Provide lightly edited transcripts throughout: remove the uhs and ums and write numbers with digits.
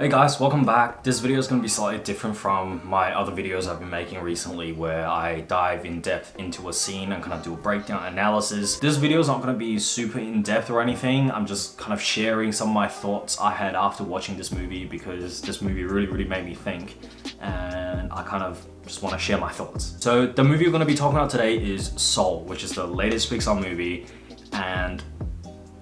Hey guys, welcome back. This video is going to be slightly different from my other videos I've been making recently where I dive in depth into a scene and kind of do a breakdown analysis. This video is not going to be super in depth or anything. I'm just kind of sharing some of my thoughts I had after watching this movie because this movie really made me think and I kind of just want to share my thoughts. So the movie we're going to be talking about today is Soul, which is the latest Pixar movie, and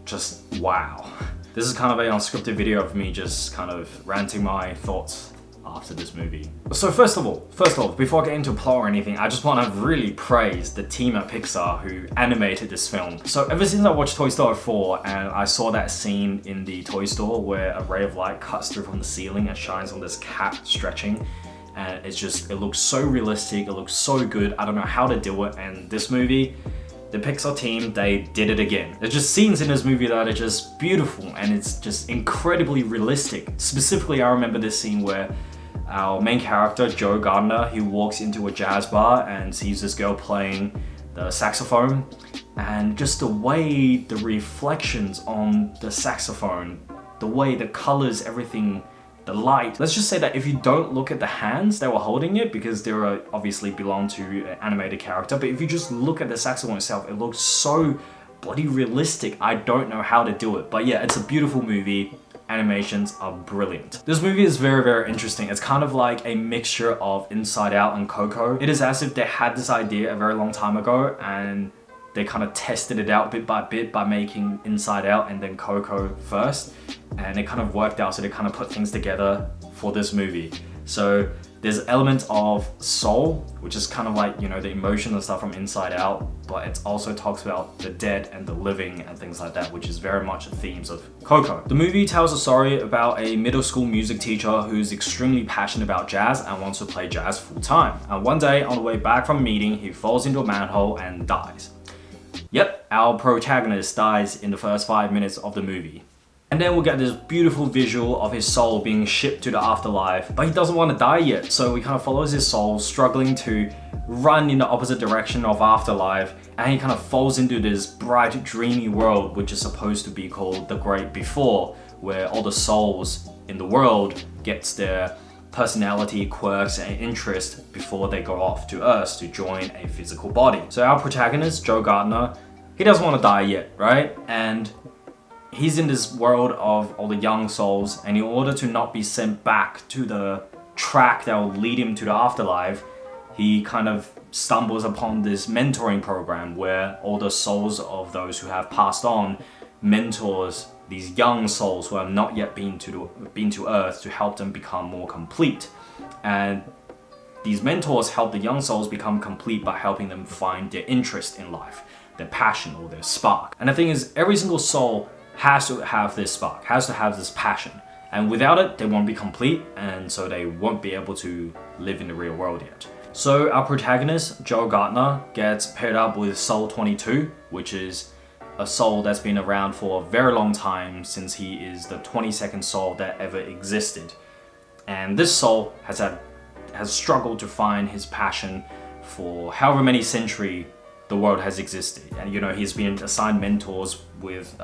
just wow. This is kind of an unscripted video of me just kind of ranting my thoughts after this movie. So first of all, before I get into plot or anything, I just want to really praise the team at Pixar who animated this film. So ever since I watched Toy Story 4 and I saw that scene in the toy store where a ray of light cuts through from the ceiling and shines on this cat stretching, and it looks so realistic, it looks so good. I don't know how to do it, and this movie, the Pixar team, they did it again. There's just scenes in this movie that are just beautiful and it's just incredibly realistic. Specifically, I remember this scene where our main character, Joe Gardner, he walks into a jazz bar and sees this girl playing the saxophone, and just the way the reflections on the saxophone, the way the colors, everything, the light. Let's just say that if you don't look at the hands that were holding it, because they obviously belong to an animated character, but if you just look at the saxophone itself, it looks so bloody realistic. I don't know how to do it, but yeah, it's a beautiful movie. Animations are brilliant. This movie is very interesting. It's kind of like a mixture of Inside Out and Coco. It is as if they had this idea a very long time ago and they kind of tested it out bit by bit by making Inside Out and then Coco first, and it kind of worked out, so they kind of put things together for this movie. So there's elements of soul, which is kind of like, you know, the emotion and stuff from Inside Out, but it also talks about the dead and the living and things like that, which is very much the themes of Coco. The movie tells a story about a middle school music teacher who's extremely passionate about jazz and wants to play jazz full time. And one day on the way back from a meeting, he falls into a manhole and dies. Yep, our protagonist dies in the first 5 minutes of the movie. And then we'll get this beautiful visual of his soul being shipped to the afterlife, but he doesn't want to die yet, so he kind of follows his soul, struggling to run in the opposite direction of afterlife, and he kind of falls into this bright, dreamy world, which is supposed to be called the Great Before, where all the souls in the world gets their personality, quirks, and interest before they go off to Earth to join a physical body. So our protagonist, Joe Gardner, he doesn't want to die yet, right? And he's in this world of all the young souls, and in order to not be sent back to the track that will lead him to the afterlife, he kind of stumbles upon this mentoring program where all the souls of those who have passed on mentors these young souls who have not yet been to Earth to help them become more complete. And these mentors help the young souls become complete by helping them find their interest in life, their passion or their spark. And the thing is, every single soul has to have this spark, has to have this passion. And without it, they won't be complete, and so they won't be able to live in the real world yet. So our protagonist, Joe Gardner, gets paired up with Soul 22, which is a soul that's been around for a very long time, since he is the 22nd soul that ever existed. And this soul has struggled to find his passion for however many centuries the world has existed. And you know, he's been assigned mentors with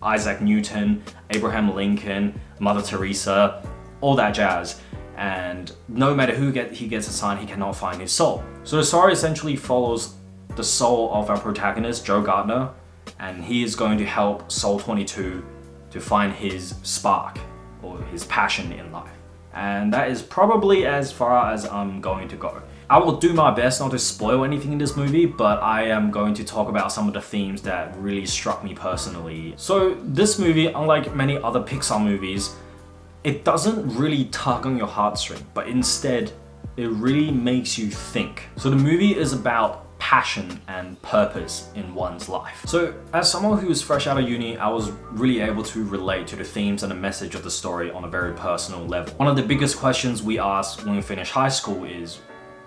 Isaac Newton, Abraham Lincoln, Mother Teresa, all that jazz. And no matter who he gets assigned, he cannot find his soul. So the story essentially follows the soul of our protagonist, Joe Gardner, and he is going to help Soul 22 to find his spark or his passion in life. And that is probably as far as I'm going to go. I will do my best not to spoil anything in this movie, but I am going to talk about some of the themes that really struck me personally. So this movie, unlike many other Pixar movies, it doesn't really tug on your heartstring, but instead it really makes you think. So the movie is about passion and purpose in one's life. So as someone who is fresh out of uni, I was really able to relate to the themes and the message of the story on a very personal level. One of the biggest questions we ask when we finish high school is,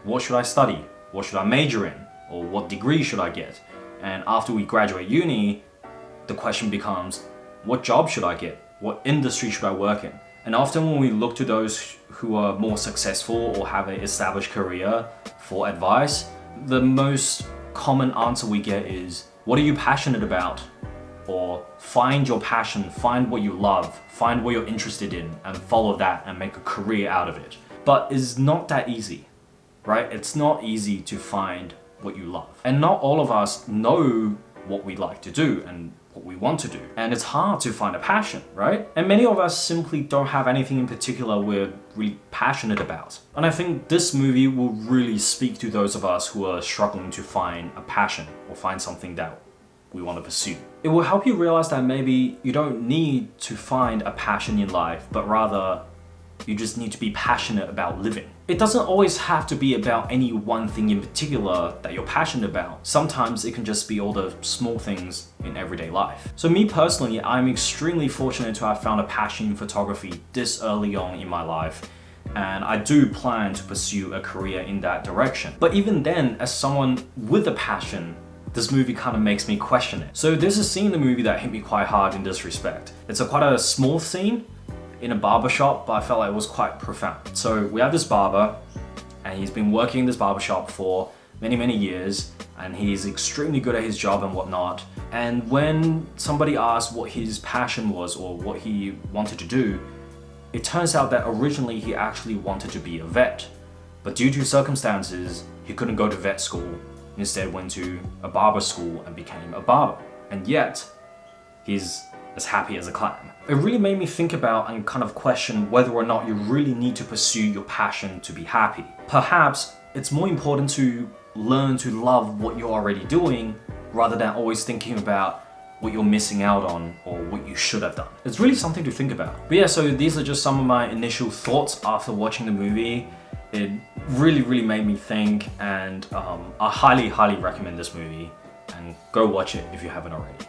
what should I study? What should I major in? Or what degree should I get? And after we graduate uni, the question becomes, what job should I get? What industry should I work in? And often when we look to those who are more successful or have an established career for advice, the most common answer we get is, what are you passionate about? or find your passion, find what you love, find what you're interested in, and follow that and make a career out of it. But it's not that easy, right? It's not easy to find what you love. And not all of us know what we like to do and what we want to do. And it's hard to find a passion, right? And many of us simply don't have anything in particular we're really passionate about. And I think this movie will really speak to those of us who are struggling to find a passion or find something that we want to pursue. It will help you realize that maybe you don't need to find a passion in life, but rather you just need to be passionate about living. It doesn't always have to be about any one thing in particular that you're passionate about. Sometimes it can just be all the small things in everyday life. So me personally, I'm extremely fortunate to have found a passion in photography this early on in my life. And I do plan to pursue a career in that direction. But even then, as someone with a passion, this movie kind of makes me question it. So there's a scene in the movie that hit me quite hard in this respect. It's quite a small scene in a barbershop, but I felt like it was quite profound. So we have this barber, and he's been working in this barbershop for many years, and he's extremely good at his job and whatnot. And when somebody asked what his passion was or what he wanted to do, it turns out that originally he actually wanted to be a vet. But due to circumstances, he couldn't go to vet school. Instead went to a barber school and became a barber. And yet, he's as happy as a clam. It really made me think about and kind of question whether or not you really need to pursue your passion to be happy. Perhaps it's more important to learn to love what you're already doing rather than always thinking about what you're missing out on or what you should have done. It's really something to think about. But yeah, so these are just some of my initial thoughts after watching the movie. It really made me think, and I highly recommend this movie, and go watch it if you haven't already.